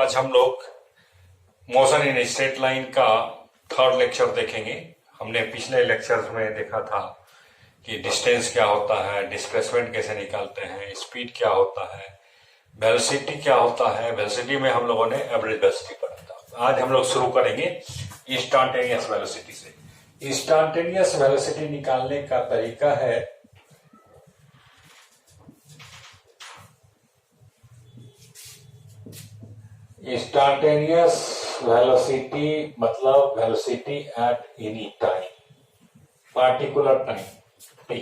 आज हम लोग मोशन इन स्ट्रेट लाइन का थर्ड लेक्चर देखेंगे। हमने पिछले लेक्चर्स में देखा था कि डिस्टेंस क्या होता है, डिस्प्लेसमेंट कैसे निकालते हैं, स्पीड क्या होता है, वेलोसिटी क्या होता है। वेलोसिटी में हम लोगों ने एवरेज वेलोसिटी पढ़ा था। आज हम लोग शुरू करेंगे इंस्टेंटेनियस वेलोसिटी से। इंस्टेंटेनियस वेलोसिटी निकालने का तरीका है इंस्टेंटेनियस वेलोसिटी मतलब velocity at any time, particular time T.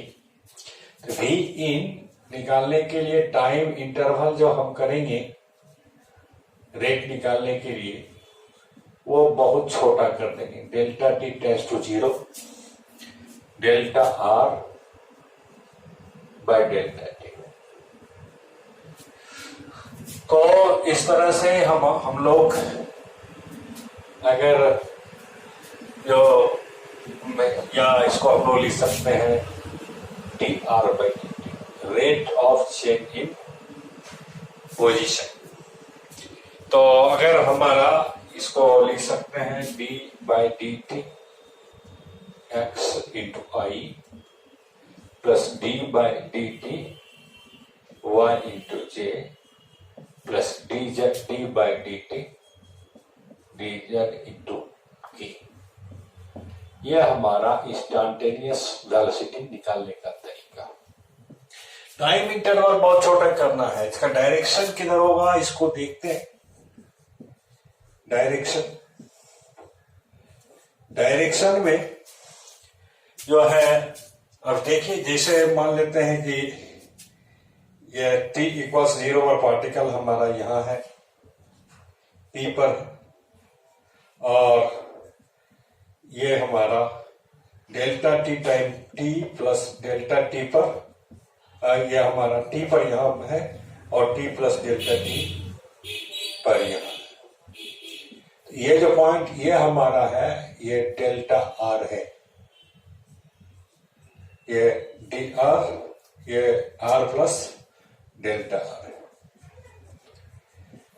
V इन निकालने के लिए टाइम इंटरवल जो हम करेंगे रेट निकालने के लिए वो बहुत छोटा कर देंगे। Delta T tends to 0, delta R by delta T. तो इस तरह से हम लोग अगर जो या इसको हम लोग लिख सकते हैं T R by T, rate of change in position. तो अगर हमारा इसको लिख सकते हैं D by D T X into I plus D by D T Y into J plus D Z D by D T D Z into K. यह हमारा instantaneous velocity निकालने का तरीका। टाइम इंटरवल बहुत छोटा करना है। इसका डायरेक्शन किधर होगा इसको देखते हैं। डायरेक्शन में जो है, अब देखिए जैसे मान लेते हैं कि ये t इक्वल्स 0 पर पार्टिकल हमारा यहां है p पर, और ये हमारा delta T time t plus delta T पर, ये हमारा t पर यहां है और t प्लस डेल्टा टी पर यहां। ये जो पॉइंट ये हमारा है ये डेल्टा आर है, ये डी आर, ये आर प्लस डेल्टा आर।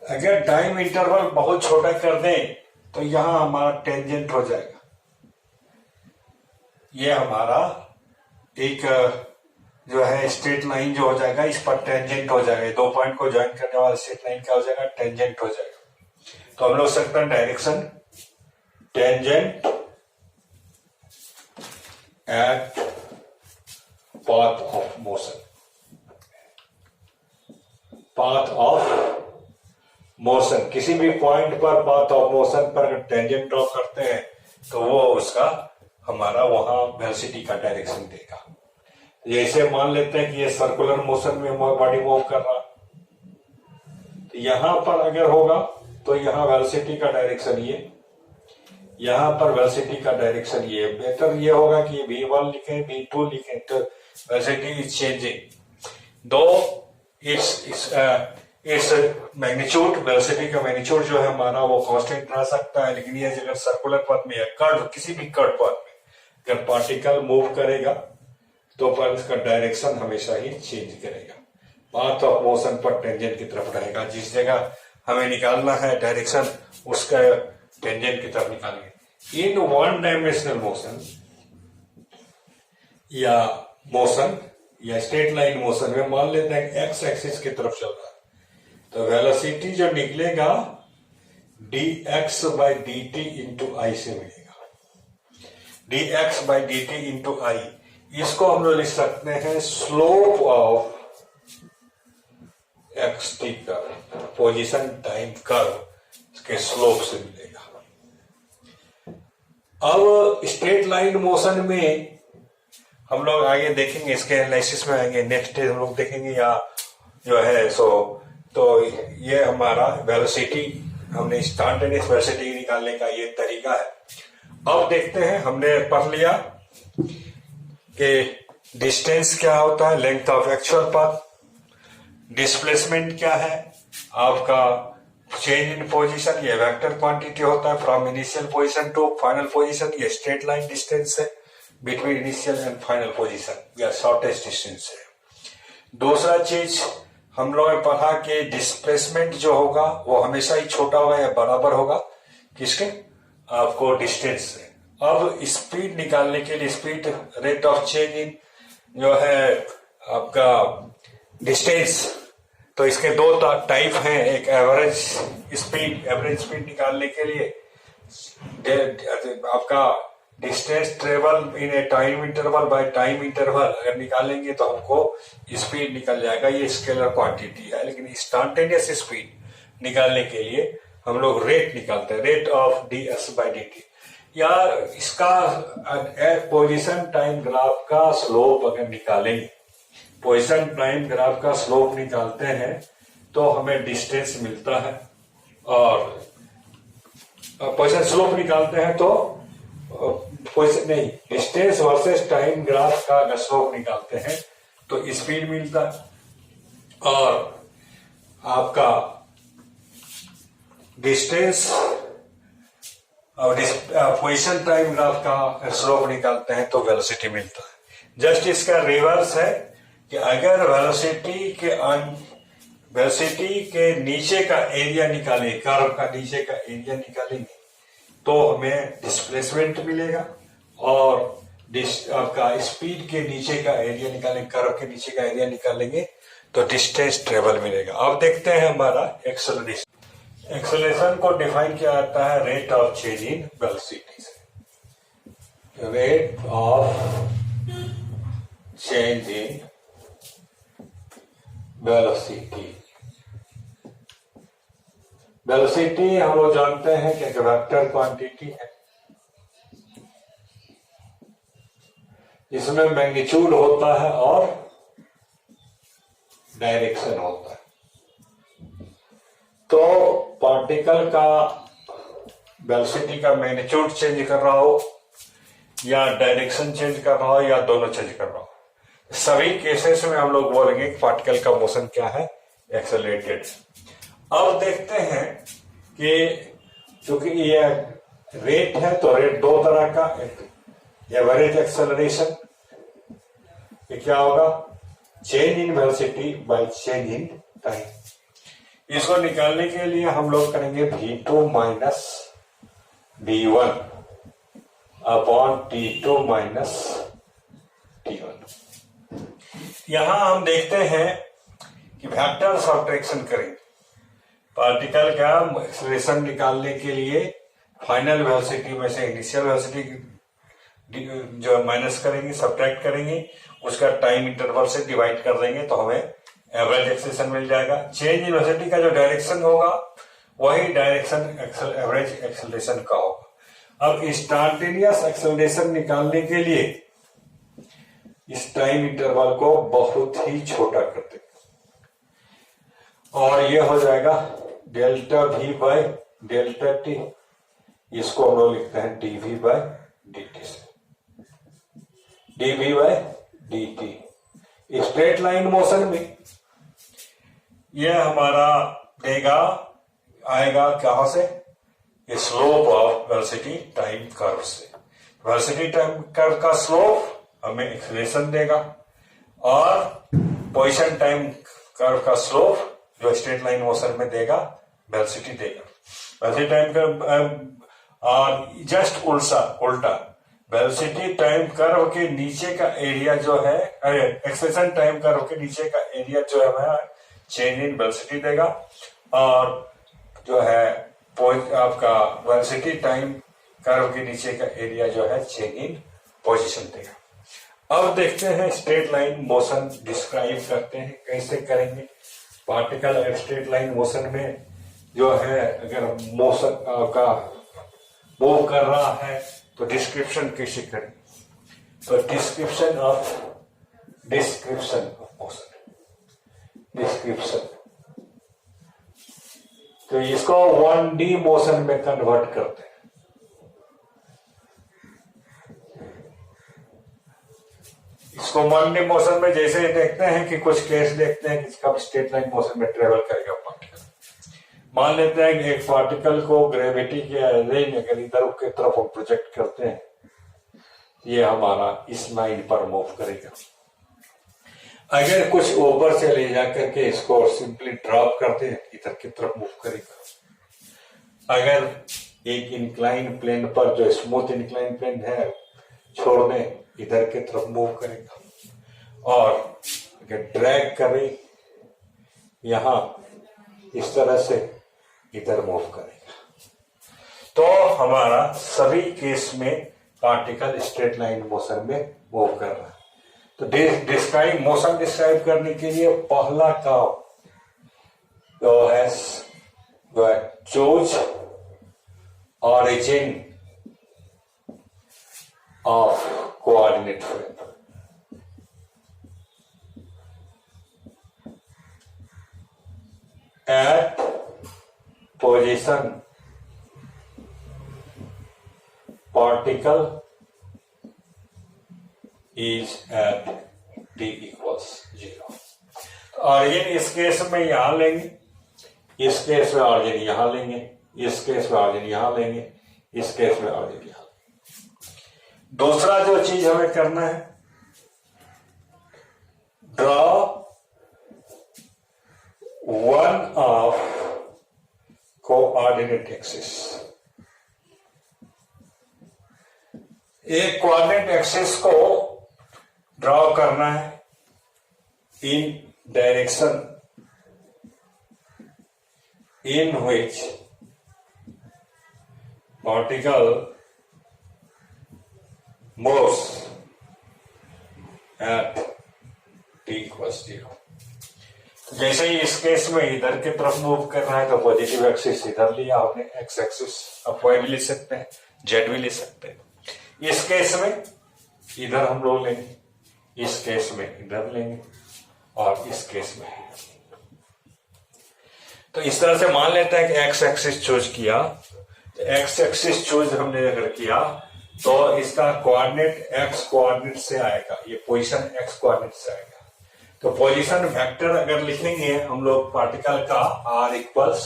अगर टाइम इंटरवल बहुत छोटा कर दें तो यहां हमारा टेंजेंट हो जाएगा। ये हमारा एक जो है स्ट्रेट लाइन जो हो जाएगा, इस पर टेंजेंट हो जाएगा। दो पॉइंट को ज्वाइन करने वाला स्ट्रेट लाइन क्या हो जाएगा, टेंजेंट हो जाएगा। तो हम लोग सकते हैं direction tangent at path of motion. Path of motion, किसी भी पॉइंट पर पाथ ऑफ मोशन पर टेंजेंट ड्रॉ करते हैं तो वो उसका हमारा वहां वेलोसिटी का डायरेक्शन देगा। जैसे मान लेते हैं कि ये सर्कुलर मोशन में बॉडी मूव कर रहा, तो यहां पर अगर होगा तो यहां वेलोसिटी का डायरेक्शन ये, यहां पर वेलोसिटी का डायरेक्शन ये। बेहतर ये होगा कि v1 लिखें, v2 लिखें, तो वेलोसिटी इज चेंजिंग। दो इस मैग्नीट्यूड, वेलोसिटी का मैग्नीट्यूड जो है हमारा वो कांस्टेंट रह सकता है, लेकिन ये अगर सर्कुलर पथ में या कर्व, किसी भी कर्व पथ में अगर पार्टिकल मूव करेगा तो पर इसका डायरेक्शन हमेशा ही चेंज करेगा। पाथ ऑफ मोशन पर टेंजेंट की तरफ रहेगा। जिस जगह हमें निकालना है डायरेक्शन, उसका टेंजेंट की तरफ निकालेंगे। इन वन डायमेंशनल मोशन या स्ट्रेट लाइन मोशन में मान लेते हैं एक्स एक्सिस की तरफ चल रहा है, तो वेलोसिटी जो निकलेगा D X by D T into I से मिलेगा। D X by D T into I, इसको हम लोग लिख सकते हैं slope of X T curve, position time curve के स्लोप से मिलेगा। अब स्ट्रेट लाइन मोशन में हम लोग आगे देखेंगे, इसके एनालिसिस में आएंगे, नेक्स्ट डे हम लोग देखेंगे या जो है तो ये हमारा वेलोसिटी, हमने इंस्टेंटेनियस वेलोसिटी निकालने का ये तरीका है। अब देखते हैं, हमने पढ़ लिया कि डिस्टेंस क्या होता है, length of actual path, displacement क्या है, आपका चेंज इन पोजीशन, ये वेक्टर क्वांटिटी होता है from initial position to final position. ये स्ट्रेट लाइन डिस्टेंस है between initial and final position, या शॉर्टेस्ट डिस्टेंस है। दूसरा चीज हम लोगों ने पढ़ा कि डिस्प्लेसमेंट जो होगा वो हमेशा ही छोटा होगा या बराबर होगा किसके, आपको डिस्टेंस से। अब स्पीड निकालने के लिए स्पीड रेट ऑफ चेंज इन जो है आपका डिस्टेंस, तो इसके दो टाइप हैं, एक एवरेज स्पीड निकालने के लिए आपका distance travel in A time interval by time interval अगर निकालेंगे तो हमको स्पीड निकल जाएगा, ये स्केलर क्वांटिटी है। लेकिन इंस्टेंटेनियस स्पीड निकालने के लिए हम लोग रेट निकालते हैं, rate of ds by dt, या इसका पोजीशन टाइम ग्राफ का स्लोप अगर निकालेंगे, पोजीशन टाइम ग्राफ का स्लोप निकालते हैं तो हमें डिस्टेंस मिलता है, और पोजीशन स्लोप निकालते हैं तो पोजीशन नहीं, डिस्टेंस वर्सेस टाइम ग्राफ का अगर स्लोप निकालते हैं तो स्पीड मिलता है, और आपका डिस्टेंस और पोजीशन टाइम ग्राफ का स्लोप निकालते हैं तो वेलोसिटी मिलता है। जस्ट इसका रिवर्स है कि अगर वेलोसिटी के नीचे का एरिया निकालेंगे, कर्व का नीचे का एरिया निकालेंगे तो हमें डिस्प्लेसमेंट मिलेगा, और आपका स्पीड के नीचे का एरिया निकालेंगे, कर्व के नीचे का एरिया निकालेंगे तो डिस्टेंस ट्रेवल मिलेगा। अब देखते हैं हमारा एक्सेलरेशन। एक्सेलरेशन को डिफाइन किया जाता है rate of change in velocity से। Rate of change in velocity, velocity हम लोग जानते हैं कि एक वेक्टर क्वांटिटी है, इसमें मैग्नीट्यूड होता है और डायरेक्शन होता है। तो पार्टिकल का वेलोसिटी का मैग्नीट्यूड चेंज कर रहा हो या डायरेक्शन चेंज कर रहा हो या दोनों चेंज कर रहा हो, सभी केसेस में हम लोग बोलेंगे कि पार्टिकल का मोशन क्या है, एक्सेलरेटेड। अब देखते हैं कि क्योंकि ये रेट है तो रेट दो तरह का, एक एवरेज एक्सेलरेशन, ये क्या होगा, change in velocity by change in time. इसको निकालने के लिए हम लोग करेंगे v2 minus v1 upon t2 minus t1। यहां हम देखते हैं कि वेक्टर सब्ट्रैक्शन करेंगे, पार्टिकल का एक्सेलरेशन निकालने के लिए फाइनल वेलोसिटी में से इनिशियल वेलोसिटी जो माइनस करेंगे, सब्ट्रैक्ट करेंगे, उसका टाइम इंटरवल से डिवाइड कर देंगे तो हमें एवरेज एक्सेलरेशन मिल जाएगा। चेंज इन वेलोसिटी का जो डायरेक्शन होगा वही डायरेक्शन एवरेज एक्सेलरेशन का होगा। अब इंस्टेंटेनियस एक्सेलरेशन निकालने के लिए इस टाइम इंटरवल को बहुत ही छोटा करते हैं, और यह हो जाएगा delta v by delta T, इसको हम लोग लिखते हैं dv बाय dt से, dv by dt। Straight line motion में यह हमारा देगा, आएगा कहां से, slope of velocity time curve से। वेलोसिटी टाइम कर्व का स्लोप हमें एक्सेलरेशन देगा, और पोजीशन टाइम कर्व का स्लोप जो स्ट्रेट लाइन मोशन में देगा वेलोसिटी देगा। वेलोसिटी टाइम कर्व और जस्ट उल्टा वेलोसिटी टाइम कर्व के नीचे का एरिया जो है, एक्सेलरेशन टाइम कर्व के नीचे का एरिया जो है हमें चेंज इन वेलोसिटी देगा, और जो है आपका वेलोसिटी टाइम कर्व के नीचे का एरिया जो है चेंज इन पोजीशन देगा। अब देखते हैं स्ट्रेट लाइन मोशन डिस्क्राइब करते हैं, कैसे करेंगे। पार्टिकल अगर स्ट्रेट लाइन मोशन में जो है अगर मोशन का मूव कर रहा है तो डिस्क्रिप्शन कैसे करें, तो डिस्क्रिप्शन ऑफ मोशन, डिस्क्रिप्शन, तो इसको 1D मोशन में कन्वर्ट करते हैं। इसको 1D मोशन में जैसे देखते हैं कि कुछ केस देखते हैं कि कब स्ट्रेट लाइन मोशन में ट्रेवल करेगा पार्टिकल। मान लेते हैं कि एक पार्टिकल को ग्रेविटी के रेंज अगर इधर की तरफ हम प्रोजेक्ट करते हैं, ये हमारा इस लाइन पर मूव करेगा। अगर कुछ ऊपर से ले जाकर के इसको सिंपली ड्रॉप करते हैं, इधर की तरफ मूव करेगा। अगर एक इंक्लाइन प्लेन पर जो स्मूथ इंक्लाइन प्लेन है छोड़ दें, इधर की तरफ मूव करेगा। और अगर ड्रैग करें यहां इस तरह से, इधर मूव करेगा। तो हमारा सभी केस में पार्टिकल स्ट्रेट लाइन मोशन में मूव कर रहा है। तो मोशन डिस्क्राइब करने के लिए पहला काम तो है choose origin of coordinate frame. At position particle is at t equals 0। Origin इस केस में यहां लेंगे, इस केस में ऑरिजिन यहां लेंगे, इस केस में ऑरिजिन यहां लेंगे, इस केस में ऑरिजिन यहां लेंगे। दूसरा जो चीज हमें करना है, draw one of coordinate axis. एक कोऑर्डिनेट एक्सिस को ड्रॉ करना है इन direction in which particle moves eight t equals 0। जैसे ही इस केस में इधर की तरफ मूव कर रहा है तो पॉजिटिव एक्सिस इधर लिया आपने, एक्स एक्सिस आप वाई भी ले सकते हैं, जेड भी ले सकते हैं। इस केस में इधर हम लोग लेंगे, इस केस में इधर लेंगे और इस केस में। तो इस तरह से मान लेते हैं कि एक्स एक्सिस चूज किया, तो एक्स एक्सिस चूज हमने अगर किया तो इसका कोऑर्डिनेट एक्स कोऑर्डिनेट से आएगा, ये पोजीशन एक्स कोऑर्डिनेट से आएगा। तो पोजीशन वेक्टर अगर लिखेंगे हम लोग पार्टिकल का r equals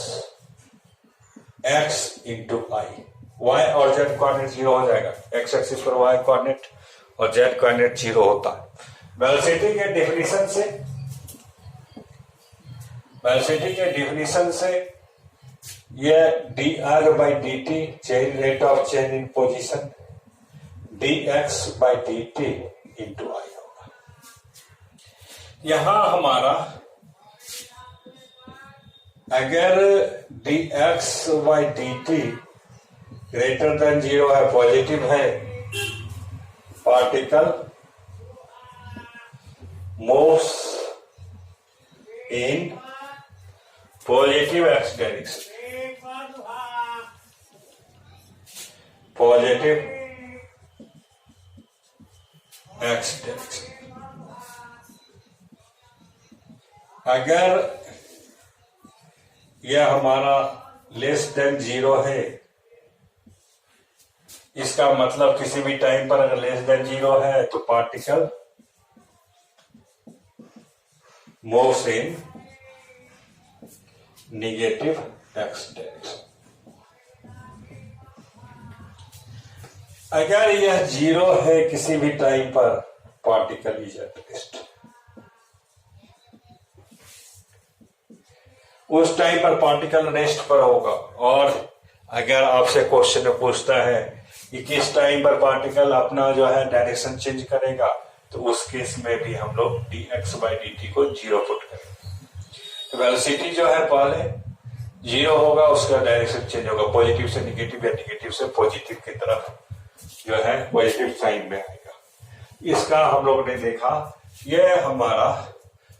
x into i, y और z कोऑर्डिनेट 0 हो जाएगा, x एक्सिस पर y कोऑर्डिनेट और z कोऑर्डिनेट 0 होता है। वेलोसिटी के डेफिनेशन से ये dr by dt change rate of change in position, dx by dt into i होगा। यहां हमारा अगर dx by dt greater than 0 है, पॉजिटिव है, particle moves in positive x direction, positive x direction. अगर यह हमारा लेस देन 0 है, इसका मतलब किसी भी टाइम पर अगर लेस देन 0 है तो पार्टिकल मूव्स इन नेगेटिव एक्स डायरेक्शन। अगर यह 0 है किसी भी टाइम पर, पार्टिकल इज एट रेस्ट। उस टाइम पर पार्टिकल रेस्ट पर होगा। और अगर आपसे क्वेश्चन पूछता है कि किस टाइम पर पार्टिकल अपना जो है डायरेक्शन चेंज करेगा, तो उस केस में भी हम लोग dx बाई dt को 0 पुट करेंगे। तो वेलोसिटी जो है पहले 0 होगा, उसका डायरेक्शन चेंज होगा, पॉजिटिव से निगेटिव या निगेटिव से पॉजिटिव की तरफ जो है पॉजिटिव साइन में आएगा। इसका हम लोग ने देखा, यह हमारा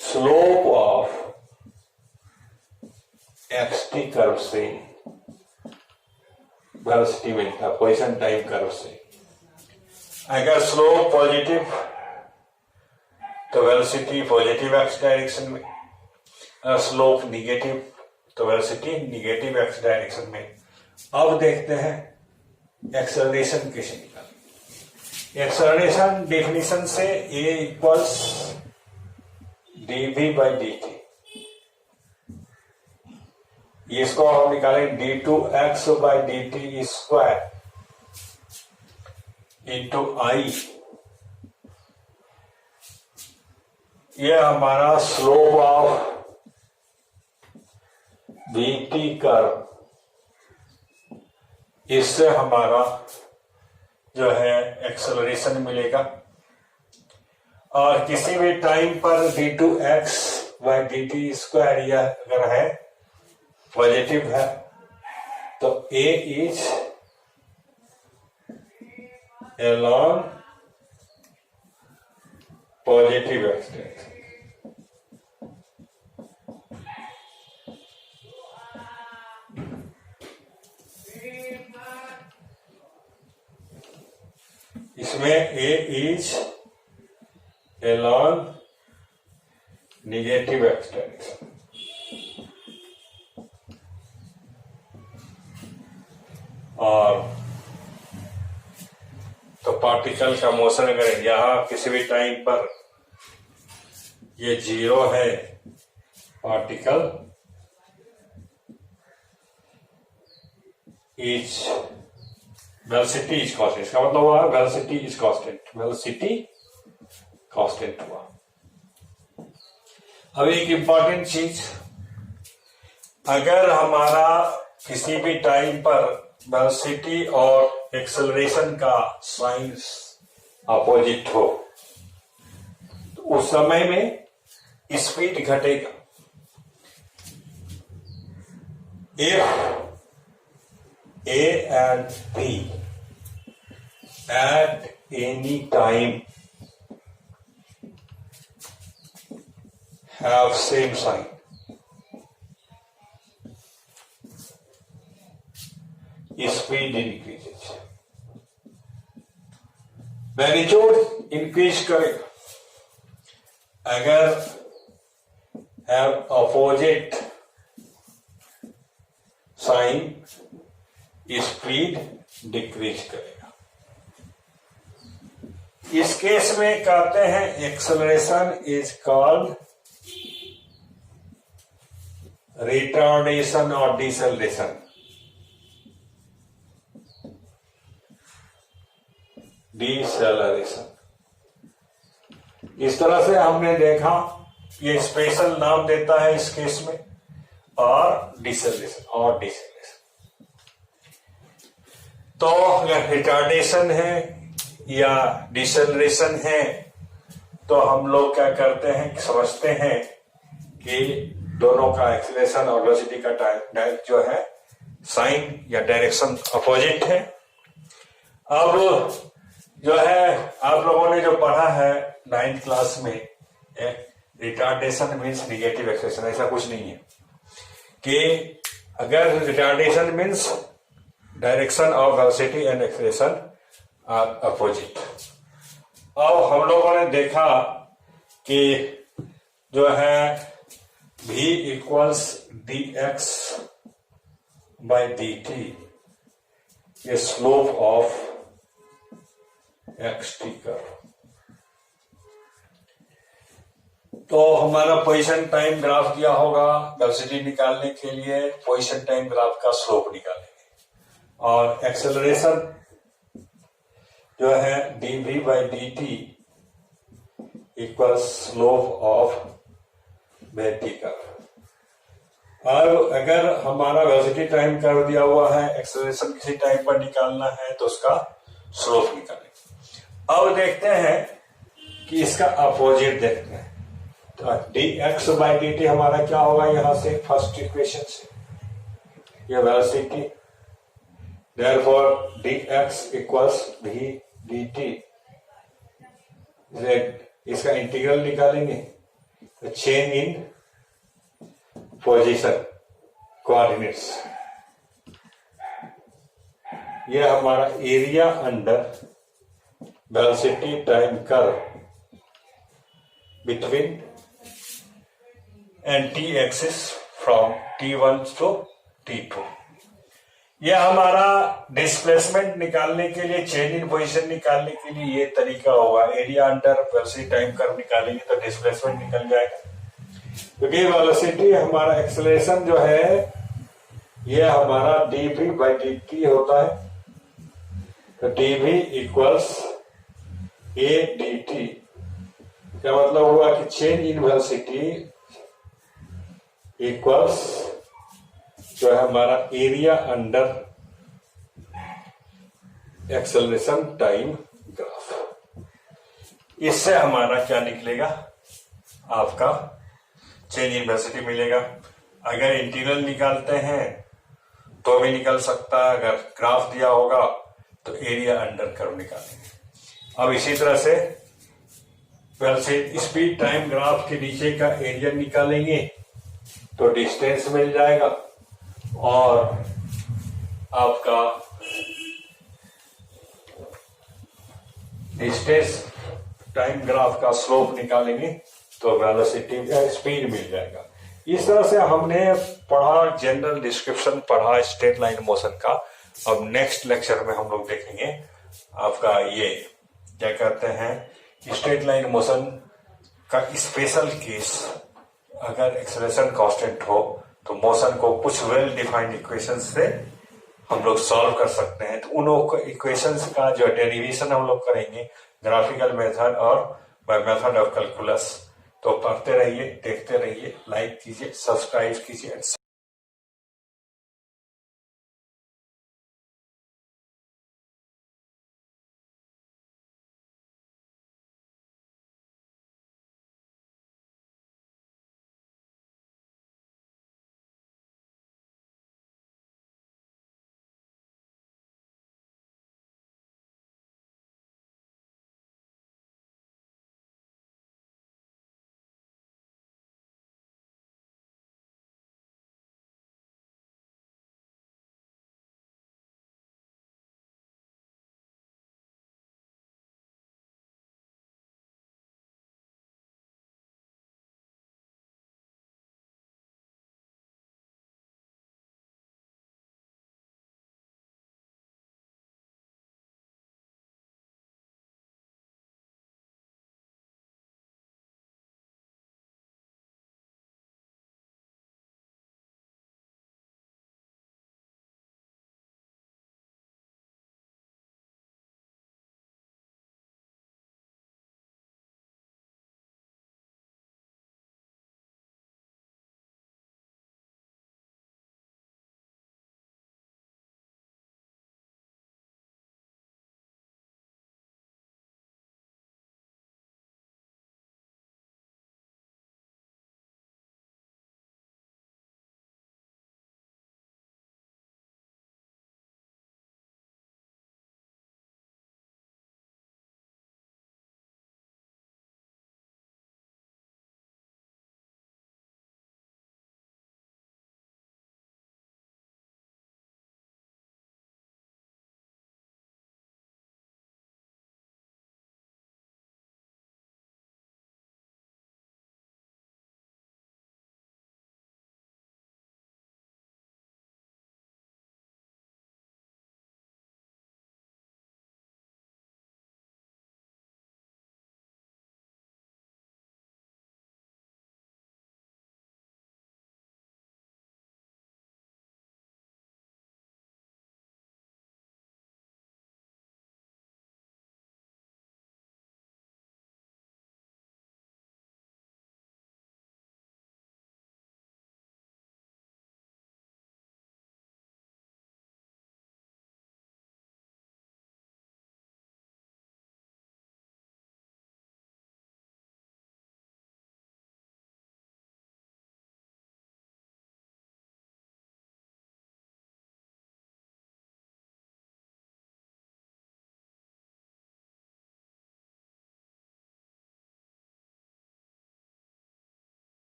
स्लोप ऑफ xt कर्व से वेलोसिटी मिलता है, पोजीशन टाइम कर्व से। अगर स्लोप पॉजिटिव तो वेलोसिटी पॉजिटिव एक्स डायरेक्शन में, अगर स्लोप निगेटिव तो वेलोसिटी निगेटिव एक्स डायरेक्शन में। अब देखते हैं एक्सेलरेशन कैसे निकालें। एक्सेलरेशन डेफिनेशन से a equals dv by dt, इसको हम निकालें d2x by dt square into i ये हमारा स्लोप ऑफ वीटी कर्व, इससे हमारा जो है एक्सेलरेशन मिलेगा। और किसी भी टाइम पर d2x/dt² यह अगर है पॉजिटिव है तो a is along positive expanse. इसमें a is along negative extension. और तो पार्टिकल का मोशन अगर यहां किसी भी टाइम पर ये 0 है, particle is velocity is constant, इसका मतलब हुआ velocity is constant, velocity constant हुआ। अब एक इंपॉर्टेंट चीज, अगर हमारा किसी भी टाइम पर वेलोसिटी और एक्सेलरेशन का साइंस अपोजिट हो तो उस समय में स्पीड घटेगा। If A and B at any time have same sign, speed increases, magnitude increase करेगा। अगर have opposite sign, speed decrease करेगा। इस केस में कहते हैं एक्सेलरेशन इज कॉल्ड रिटार्डेशन और डिसेलरेशन। डिसेलरेशन इस तरह से हमने देखा, ये स्पेशल नाम देता है इस केस में, और डिसेलरेशन और डिसेलरेशन। तो अगर रिटार्डेशन है या डिसेलरेशन है तो हम लोग क्या करते हैं, समझते हैं कि दोनों का एक्सेलरेशन और वेलोसिटी का टाइम जो है साइन या डायरेक्शन अपोजिट है। अब जो है आप लोगों ने जो पढ़ा है 9th क्लास में, रिटार्डेशन मीन्स निगेटिव एक्सेलरेशन, ऐसा कुछ नहीं है कि अगर retardation means direction of velocity and acceleration are opposite. अब हम लोगों ने देखा कि जो है v equals dx by dt, ये स्लोप ऑफ xt कर्व। तो हमारा पोजीशन टाइम ग्राफ दिया होगा, वेलोसिटी निकालने के लिए पोजीशन टाइम ग्राफ का स्लोप निकालेंगे, और एक्सेलरेशन जो है dv by dt equal slope of dt curve. अब अगर हमारा वेलोसिटी टाइम कर्व दिया हुआ है, एक्सेलरेशन किसी टाइम पर निकालना है तो उसका स्लोप निकालेंगे। अब देखते हैं कि इसका अपोजिट देखते हैं, तो dx बाई dt हमारा क्या होगा, यहां से फर्स्ट इक्वेशन से यह velocity, therefore dx equals v dt, इसका इंटीग्रल निकालेंगे तो चेंज इन पोजीशन कोऑर्डिनेट्स, यह हमारा area under velocity time curve between and t axis from t1 to t2। यह हमारा डिस्प्लेसमेंट निकालने के लिए, चेंज इन पोजीशन निकालने के लिए ये तरीका होगा। Area under velocity time curve निकालेंगे तो डिस्प्लेसमेंट निकल जाएगा, क्योंकि वेलोसिटी हमारा एक्सेलरेशन जो है यह हमारा dv बाई dt होता है। तो dv इक्वल्स a dt, क्या मतलब हुआ कि चेंज इन वेलोसिटी इक्वल्स जो है हमारा area under acceleration time graph. इससे हमारा क्या निकलेगा, आपका चेंज इन वेलोसिटी मिलेगा। अगर इंटीग्रल निकालते हैं तो भी निकल सकता है, अगर ग्राफ दिया होगा तो एरिया अंडर कर्व निकालेंगे। अब इसी तरह से वेलोसिटी स्पीड टाइम ग्राफ के नीचे का एरिया निकालेंगे तो डिस्टेंस मिल जाएगा, और आपका डिस्टेंस टाइम ग्राफ का स्लोप निकालेंगे तो वेलोसिटी स्पीड मिल जाएगा। इस तरह से हमने पढ़ा, जनरल डिस्क्रिप्शन पढ़ा स्ट्रेट लाइन मोशन का। अब नेक्स्ट लेक्चर में हम लोग देखेंगे आपका ये क्या कहते हैं स्ट्रेट लाइन मोशन का स्पेशल केस। अगर एक्सेलरेशन कांस्टेंट हो तो मोशन को कुछ वेल डिफाइंड इक्वेशन से हम लोग सॉल्व कर सकते हैं। तो उन इक्वेशंस का जो डेरिवेशन हम लोग करेंगे ग्राफिकल मेथड और बाय मेथड ऑफ कैलकुलस। तो पढ़ते रहिए, देखते रहिए, लाइक कीजिए, सब्सक्राइब कीजिए।